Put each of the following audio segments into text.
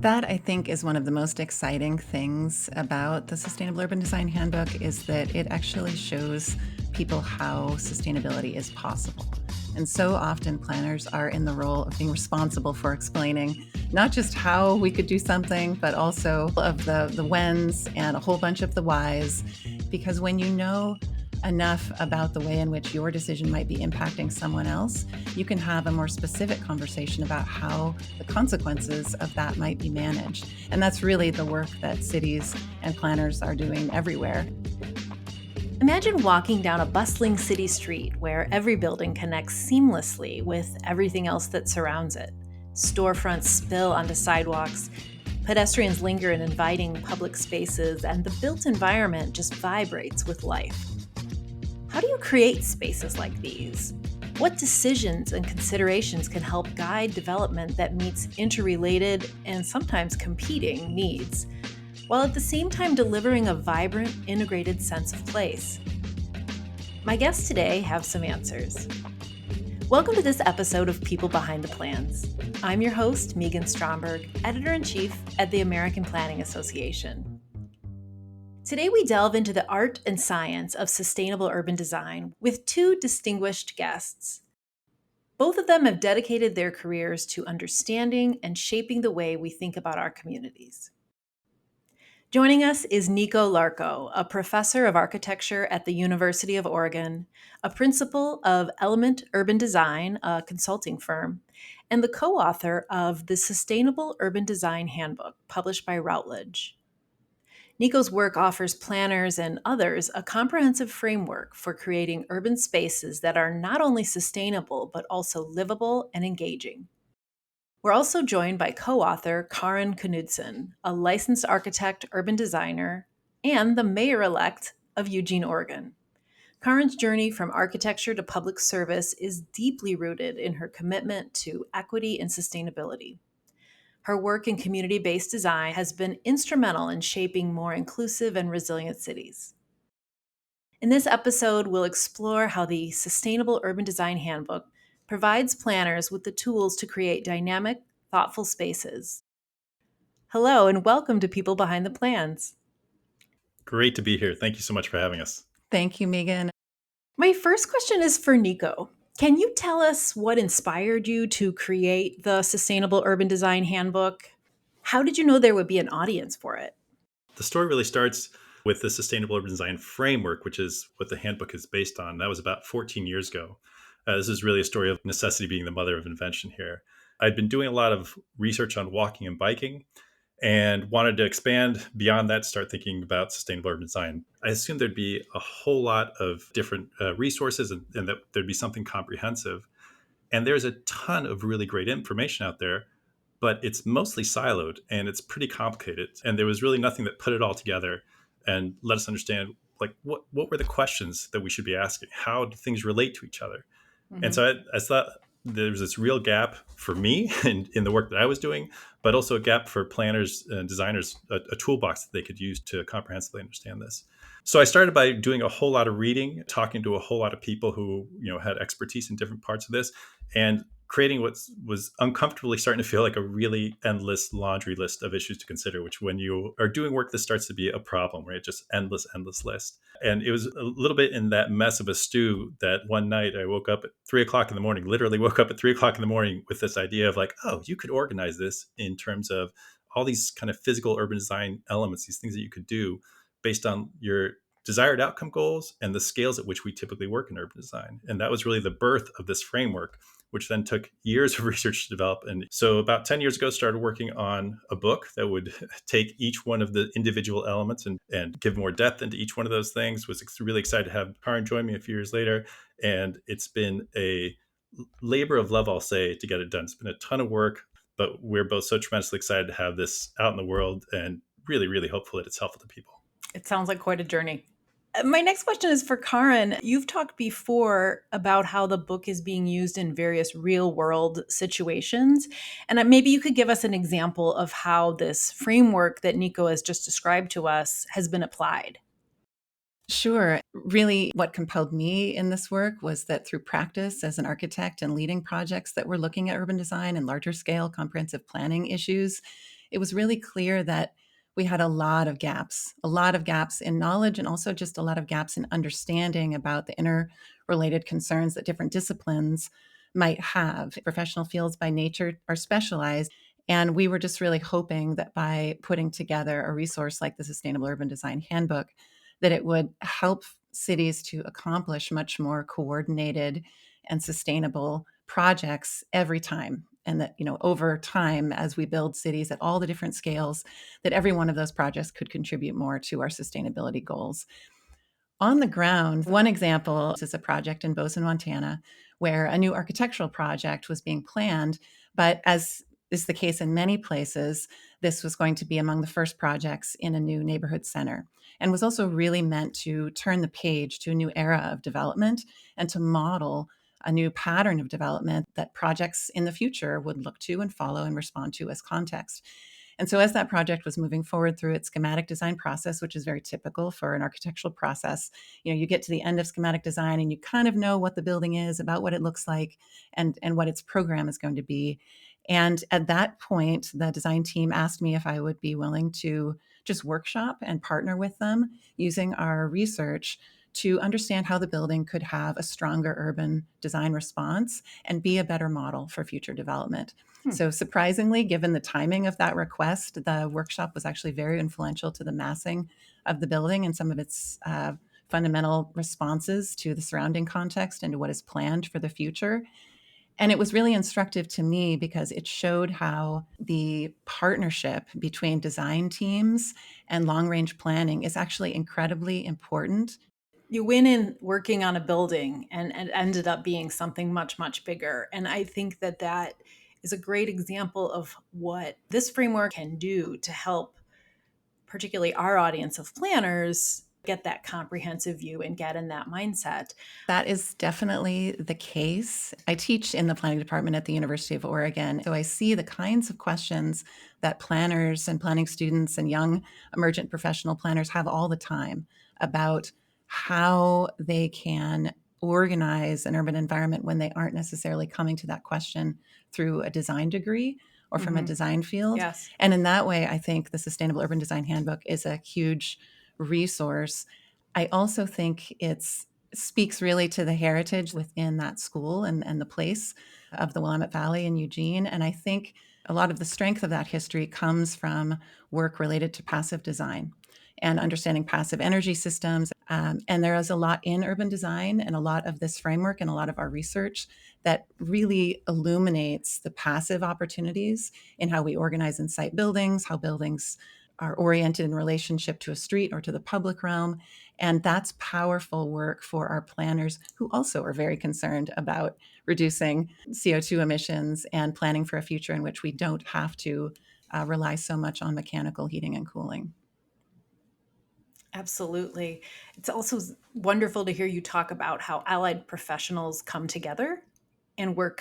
That, I think, is one of the most exciting things about the Sustainable Urban Design Handbook is that it actually shows people how sustainability is possible. And so often planners are in the role of being responsible for explaining not just how we could do something, but also of the whens and a whole bunch of the whys. Because when you know enough about the way in which your decision might be impacting someone else, you can have a more specific conversation about how the consequences of that might be managed. And that's really the work that cities and planners are doing everywhere. Imagine walking down a bustling city street where every building connects seamlessly with everything else that surrounds it. Storefronts spill onto sidewalks, pedestrians linger in inviting public spaces, and the built environment just vibrates with life. How do you create spaces like these? What decisions and considerations can help guide development that meets interrelated and sometimes competing needs, while at the same time delivering a vibrant, integrated sense of place? My guests today have some answers. Welcome to this episode of People Behind the Plans. I'm your host, Megan Stromberg, Editor-in-Chief at the American Planning Association. Today we delve into the art and science of sustainable urban design with two distinguished guests. Both of them have dedicated their careers to understanding and shaping the way we think about our communities. Joining us is Nico Larco, a professor of architecture at the University of Oregon, a principal of Element Urban Design, a consulting firm, and the co-author of the Sustainable Urban Design Handbook, published by Routledge. Nico's work offers planners and others a comprehensive framework for creating urban spaces that are not only sustainable, but also livable and engaging. We're also joined by co-author Kaarin Knudson, a licensed architect, urban designer, and the mayor-elect of Eugene, Oregon. Kaarin's journey from architecture to public service is deeply rooted in her commitment to equity and sustainability. Her work in community-based design has been instrumental in shaping more inclusive and resilient cities. In this episode, we'll explore how the Sustainable Urban Design Handbook provides planners with the tools to create dynamic, thoughtful spaces. Hello, and welcome to People Behind the Plans. Great to be here. Thank you so much for having us. Thank you, Megan. My first question is for Nico. Can you tell us what inspired you to create the Sustainable Urban Design Handbook? How did you know there would be an audience for it? The story really starts with the Sustainable Urban Design Framework, which is what the handbook is based on. That was about 14 years ago. This is really a story of necessity being the mother of invention here. I'd been doing a lot of research on walking and biking and wanted to expand beyond that, start thinking about sustainable urban design. I assumed there'd be a whole lot of different resources and that there'd be something comprehensive. And there's a ton of really great information out there, but it's mostly siloed and it's pretty complicated. And there was really nothing that put it all together and let us understand like what were the questions that we should be asking? How do things relate to each other? Mm-hmm. And so I thought there was this real gap for me in the work that I was doing, but also a gap for planners and designers, a toolbox that they could use to comprehensively understand this. So I started by doing a whole lot of reading, talking to a whole lot of people who had expertise in different parts of this, and creating what was uncomfortably starting to feel like a really endless laundry list of issues to consider, which when you are doing work, this starts to be a problem, right? Just endless list. And it was a little bit in that mess of a stew that one night I woke up at 3:00 in the morning, literally woke up at 3:00 in the morning with this idea of like, oh, you could organize this in terms of all these kind of physical urban design elements, these things that you could do based on your desired outcome goals and the scales at which we typically work in urban design. And that was really the birth of this framework, which then took years of research to develop. And so about 10 years ago, started working on a book that would take each one of the individual elements and give more depth into each one of those things. Was really excited to have Kaarin join me a few years later. And it's been a labor of love, I'll say, to get it done. It's been a ton of work, but we're both so tremendously excited to have this out in the world and really, really hopeful that it's helpful to people. It sounds like quite a journey. My next question is for Kaarin. You've talked before about how the book is being used in various real world situations. And maybe you could give us an example of how this framework that Nico has just described to us has been applied. Sure. Really, what compelled me in this work was that through practice as an architect and leading projects that were looking at urban design and larger scale comprehensive planning issues, it was really clear that we had a lot of gaps in knowledge, and also just a lot of gaps in understanding about the interrelated concerns that different disciplines might have. Professional fields by nature are specialized. And we were just really hoping that by putting together a resource like the Sustainable Urban Design Handbook, that it would help cities to accomplish much more coordinated and sustainable projects every time. And that, over time, as we build cities at all the different scales, that every one of those projects could contribute more to our sustainability goals. On the ground, one example is a project in Bozeman, Montana, where a new architectural project was being planned. But as is the case in many places, this was going to be among the first projects in a new neighborhood center, and was also really meant to turn the page to a new era of development and to model a new pattern of development that projects in the future would look to and follow and respond to as context. And so as that project was moving forward through its schematic design process, which is very typical for an architectural process, you get to the end of schematic design and you kind of know what the building is, about what it looks like, and what its program is going to be. And at that point, the design team asked me if I would be willing to just workshop and partner with them using our research to understand how the building could have a stronger urban design response and be a better model for future development. So surprisingly, given the timing of that request, the workshop was actually very influential to the massing of the building and some of its fundamental responses to the surrounding context and to what is planned for the future. And it was really instructive to me because it showed how the partnership between design teams and long-range planning is actually incredibly important. You went in working on a building and it ended up being something much, much bigger. And I think that is a great example of what this framework can do to help, particularly our audience of planners, get that comprehensive view and get in that mindset. That is definitely the case. I teach in the planning department at the University of Oregon, so I see the kinds of questions that planners and planning students and young emergent professional planners have all the time about how they can organize an urban environment when they aren't necessarily coming to that question through a design degree or from a design field. Yes. And in that way, I think the Sustainable Urban Design Handbook is a huge resource. I also think it speaks really to the heritage within that school and the place of the Willamette Valley in Eugene. And I think a lot of the strength of that history comes from work related to passive design and understanding passive energy systems. And there is a lot in urban design and a lot of this framework and a lot of our research that really illuminates the passive opportunities in how we organize and site buildings, how buildings are oriented in relationship to a street or to the public realm. And that's powerful work for our planners who also are very concerned about reducing CO2 emissions and planning for a future in which we don't have to rely so much on mechanical heating and cooling. Absolutely. It's also wonderful to hear you talk about how allied professionals come together and work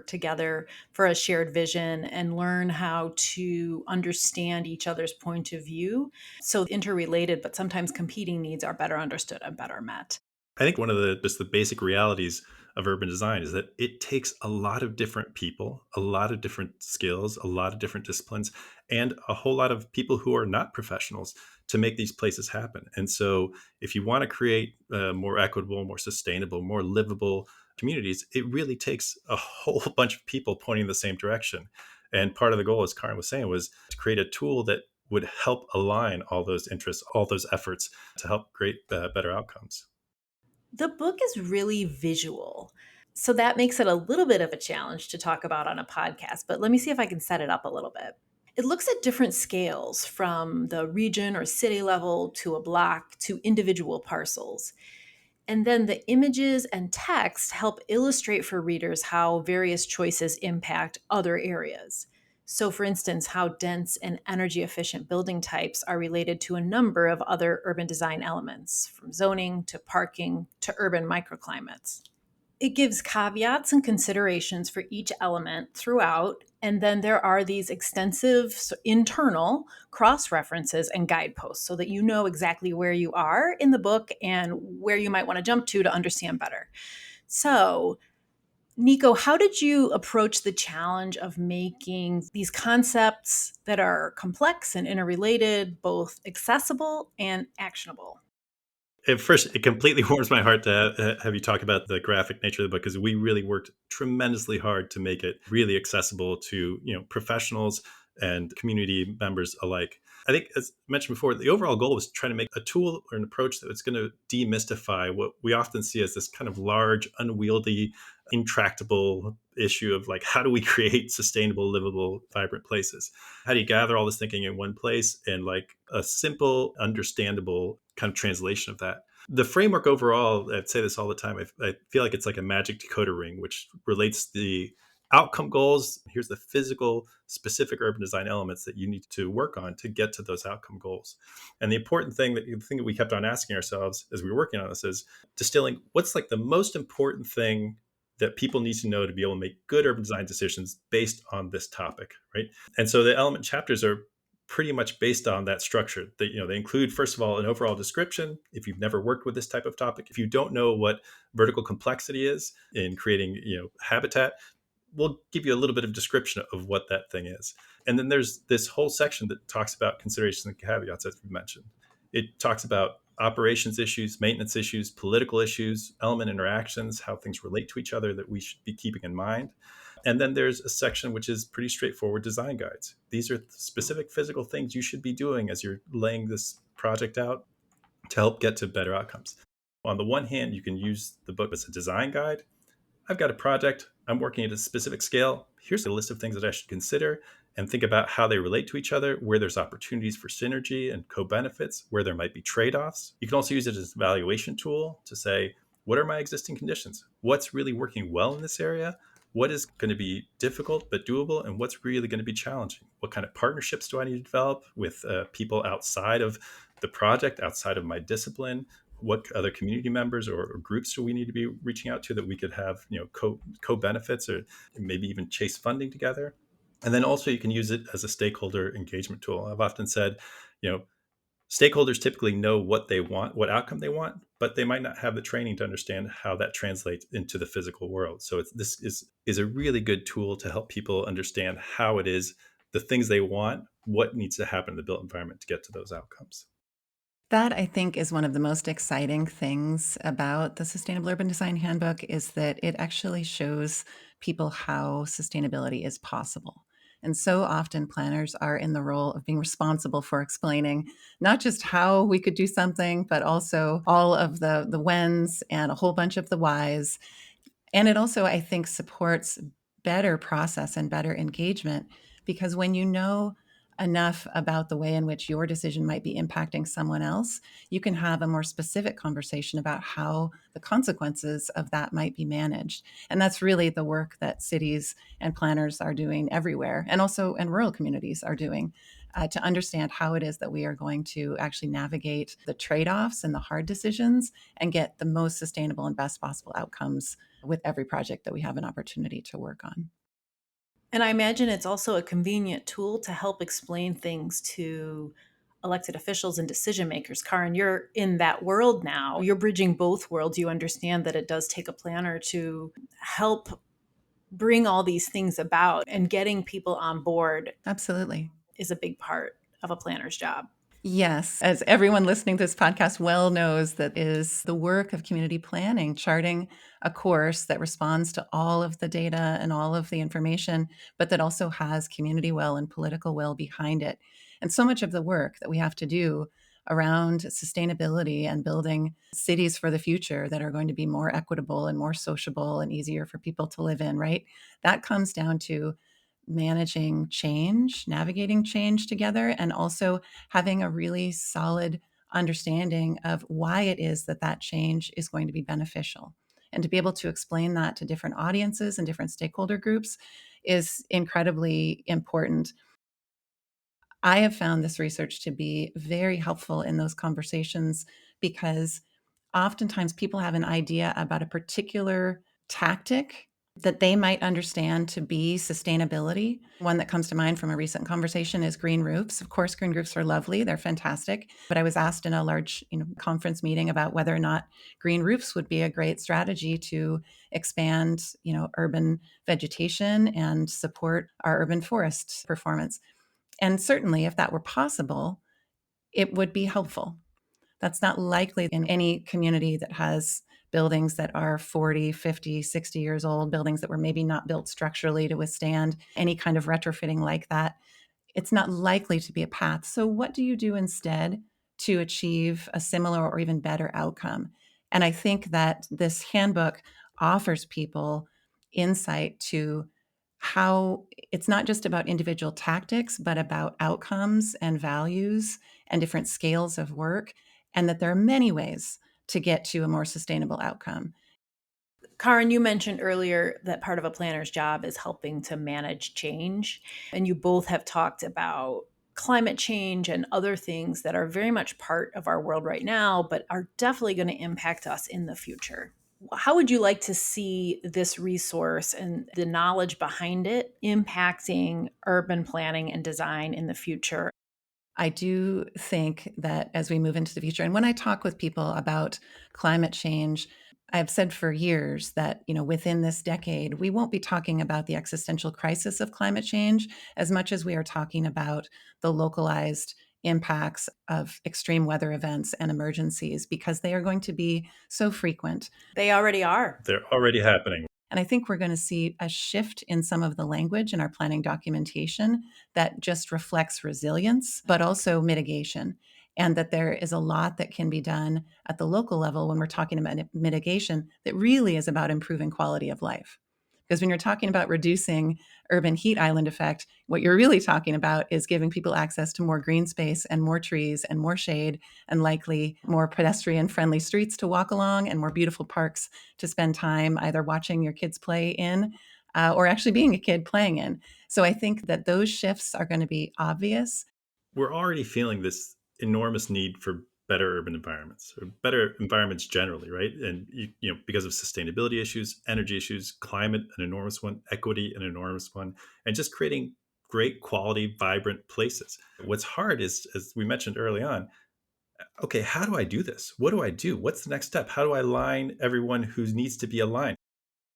together for a shared vision and learn how to understand each other's point of view. So interrelated, but sometimes competing needs are better understood and better met. I think one of the basic realities of urban design is that it takes a lot of different people, a lot of different skills, a lot of different disciplines, and a whole lot of people who are not professionals to make these places happen. And so if you want to create more equitable, more sustainable, more livable communities, it really takes a whole bunch of people pointing in the same direction. And part of the goal, as Kaarin was saying, was to create a tool that would help align all those interests, all those efforts to help create better outcomes. The book is really visual. So that makes it a little bit of a challenge to talk about on a podcast, but let me see if I can set it up a little bit. It looks at different scales from the region or city level to a block to individual parcels. And then the images and text help illustrate for readers how various choices impact other areas. So, for instance, how dense and energy efficient building types are related to a number of other urban design elements, from zoning to parking to urban microclimates. It gives caveats and considerations for each element throughout, and then there are these extensive internal cross-references and guideposts so that you know exactly where you are in the book and where you might want to jump to understand better. So Nico, how did you approach the challenge of making these concepts that are complex and interrelated both accessible and actionable? At first, it completely warms my heart to have you talk about the graphic nature of the book because we really worked tremendously hard to make it really accessible to professionals and community members alike. I think, as mentioned before, the overall goal was to try to make a tool or an approach that was going to demystify what we often see as this kind of large, unwieldy, intractable issue of like, how do we create sustainable, livable, vibrant places? How do you gather all this thinking in one place and like a simple, understandable kind of translation of that? The framework overall, I'd say this all the time. I feel like it's like a magic decoder ring, which relates the outcome goals. Here's the physical, specific urban design elements that you need to work on to get to those outcome goals. And the thing that we kept on asking ourselves as we were working on this is distilling what's like the most important thing that people need to know to be able to make good urban design decisions based on this topic, right? And so the element chapters are pretty much based on that structure. They include, first of all, an overall description. If you've never worked with this type of topic, if you don't know what vertical complexity is in creating habitat, we'll give you a little bit of description of what that thing is. And then there's this whole section that talks about considerations and caveats, as we mentioned. It talks about operations issues, maintenance issues, political issues, element interactions, how things relate to each other that we should be keeping in mind. And then there's a section which is pretty straightforward design guides. These are specific physical things you should be doing as you're laying this project out to help get to better outcomes. On the one hand, you can use the book as a design guide. I've got a project, I'm working at a specific scale. Here's a list of things that I should consider and think about how they relate to each other, where there's opportunities for synergy and co-benefits, where there might be trade-offs. You can also use it as an evaluation tool to say, what are my existing conditions? What's really working well in this area? What is going to be difficult but doable? And what's really going to be challenging? What kind of partnerships do I need to develop with people outside of the project, outside of my discipline? What other community members or groups do we need to be reaching out to that we could have co benefits or maybe even chase funding together? And then also you can use it as a stakeholder engagement tool. I've often said, you know, stakeholders typically know what they want, what outcome they want, but they might not have the training to understand how that translates into the physical world. So this is a really good tool to help people understand how it is, the things they want, what needs to happen in the built environment to get to those outcomes. That, I think, is one of the most exciting things about the Sustainable Urban Design Handbook is that it actually shows people how sustainability is possible. And so often planners are in the role of being responsible for explaining not just how we could do something, but also all of the whens and a whole bunch of the whys. And it also, I think, supports better process and better engagement because when you know enough about the way in which your decision might be impacting someone else, you can have a more specific conversation about how the consequences of that might be managed. And that's really the work that cities and planners are doing everywhere, and also in rural communities are doing. To understand how it is that we are going to actually navigate the trade offs and the hard decisions and get the most sustainable and best possible outcomes with every project that we have an opportunity to work on. And I imagine it's also a convenient tool to help explain things to elected officials and decision makers. Kaarin, you're in that world now. You're bridging both worlds. You understand that it does take a planner to help bring all these things about, and getting people on board Absolutely. is a big part of a planner's job. Yes, as everyone listening to this podcast well knows, that is the work of community planning, charting a course that responds to all of the data and all of the information, but that also has community will and political will behind it. And so much of the work that we have to do around sustainability and building cities for the future that are going to be more equitable and more sociable and easier for people to live in, right? That comes down to managing change, navigating change together, and also having a really solid understanding of why it is that that change is going to be beneficial. And to be able to explain that to different audiences and different stakeholder groups is incredibly important. I have found this research to be very helpful in those conversations because oftentimes people have an idea about a particular tactic that they might understand to be sustainability. One that comes to mind from a recent conversation is green roofs. Of course, green roofs are lovely, they're fantastic. But I was asked in a large conference meeting about whether or not green roofs would be a great strategy to expand urban vegetation and support our urban forest performance. And certainly, if that were possible, it would be helpful. That's not likely in any community that has buildings that are 40, 50, 60 years old, buildings that were maybe not built structurally to withstand any kind of retrofitting like that. It's not likely to be a path. So, what do you do instead to achieve a similar or even better outcome? And I think that this handbook offers people insight to how it's not just about individual tactics, but about outcomes and values and different scales of work, and that there are many ways to get to a more sustainable outcome. Kaarin, you mentioned earlier that part of a planner's job is helping to manage change. And you both have talked about climate change and other things that are very much part of our world right now, but are definitely going to impact us in the future. How would you like to see this resource and the knowledge behind it impacting urban planning and design in the future? I do think that as we move into the future, and when I talk with people about climate change, I've said for years that, within this decade, we won't be talking about the existential crisis of climate change as much as we are talking about the localized impacts of extreme weather events and emergencies, because they are going to be so frequent. They already are. They're already happening. And I think we're going to see a shift in some of the language in our planning documentation that just reflects resilience, but also mitigation. And that there is a lot that can be done at the local level when we're talking about mitigation that really is about improving quality of life. Because when you're talking about reducing urban heat island effect, what you're really talking about is giving people access to more green space and more trees and more shade and likely more pedestrian friendly streets to walk along and more beautiful parks to spend time either watching your kids play in or actually being a kid playing in. So I think that those shifts are going to be obvious. We're already feeling this enormous need for better urban environments, or better environments generally, right? And because of sustainability issues, energy issues, climate, an enormous one, equity, an enormous one, and just creating great quality, vibrant places. What's hard is, as we mentioned early on, okay, how do I do this? What do I do? What's the next step? How do I align everyone who needs to be aligned?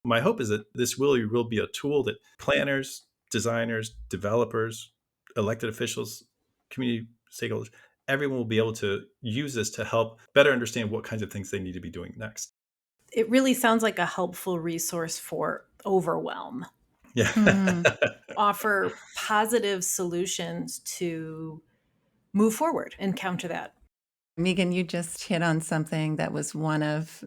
My hope is that this will be a tool that planners, designers, developers, elected officials, community stakeholders, everyone will be able to use this to help better understand what kinds of things they need to be doing next. It really sounds like a helpful resource for overwhelm. Yeah. Offer positive solutions to move forward and counter that. Megan, you just hit on something that was one of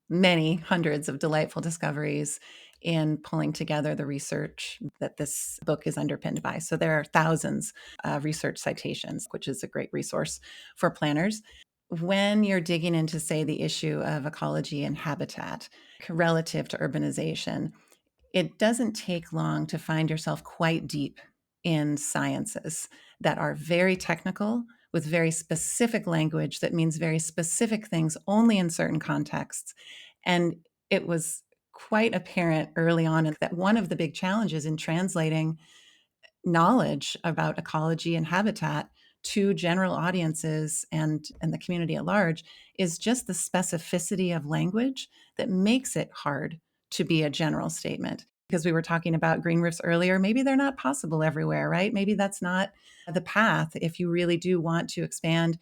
many hundreds of delightful discoveries in pulling together the research that this book is underpinned by. So there are thousands of research citations, which is a great resource for planners. When you're digging into, say, the issue of ecology and habitat relative to urbanization, it doesn't take long to find yourself quite deep in sciences that are very technical with very specific language that means very specific things only in certain contexts. And it was quite apparent early on that one of the big challenges in translating knowledge about ecology and habitat to general audiences and the community at large is just the specificity of language that makes it hard to be a general statement. Because we were talking about green roofs earlier, maybe they're not possible everywhere, right? Maybe that's not the path if you really do want to expand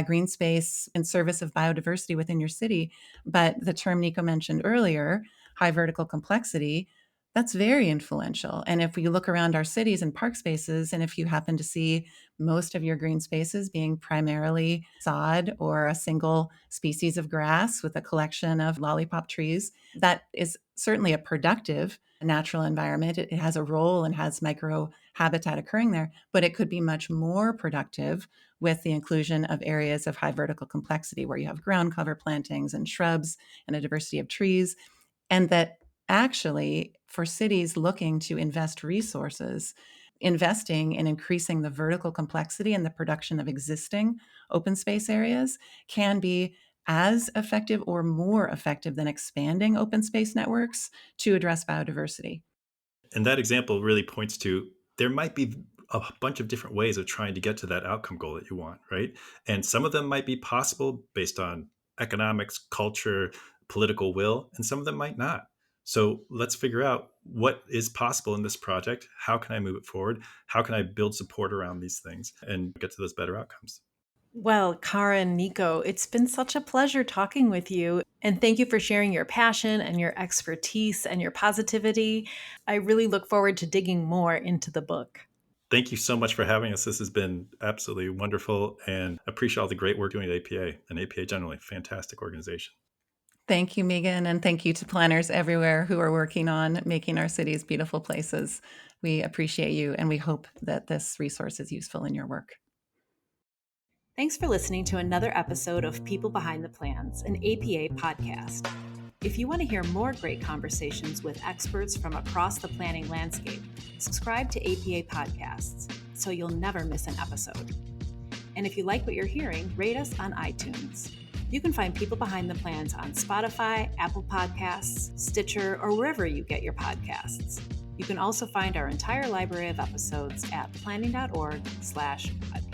green space in service of biodiversity within your city. But the term Nico mentioned earlier, high vertical complexity, that's very influential. And if we look around our cities and park spaces, and if you happen to see most of your green spaces being primarily sod or a single species of grass with a collection of lollipop trees, that is certainly a productive natural environment. It has a role and has micro habitat occurring there, but it could be much more productive with the inclusion of areas of high vertical complexity where you have ground cover plantings and shrubs and a diversity of trees. And that actually, for cities looking to invest resources, investing in increasing the vertical complexity and the production of existing open space areas can be as effective or more effective than expanding open space networks to address biodiversity. And that example really points to there might be a bunch of different ways of trying to get to that outcome goal that you want, right? And some of them might be possible based on economics, culture, political will, and some of them might not. So let's figure out what is possible in this project. How can I move it forward? How can I build support around these things and get to those better outcomes? Well, Kaarin, Nico, it's been such a pleasure talking with you. And thank you for sharing your passion and your expertise and your positivity. I really look forward to digging more into the book. Thank you so much for having us. This has been absolutely wonderful, and I appreciate all the great work doing at APA and APA generally. Fantastic organization. Thank you, Megan, and thank you to planners everywhere who are working on making our cities beautiful places. We appreciate you, and we hope that this resource is useful in your work. Thanks for listening to another episode of People Behind the Plans, an APA podcast. If you want to hear more great conversations with experts from across the planning landscape, subscribe to APA Podcasts so you'll never miss an episode. And if you like what you're hearing, rate us on iTunes. You can find People Behind the Plans on Spotify, Apple Podcasts, Stitcher, or wherever you get your podcasts. You can also find our entire library of episodes at planning.org/podcast.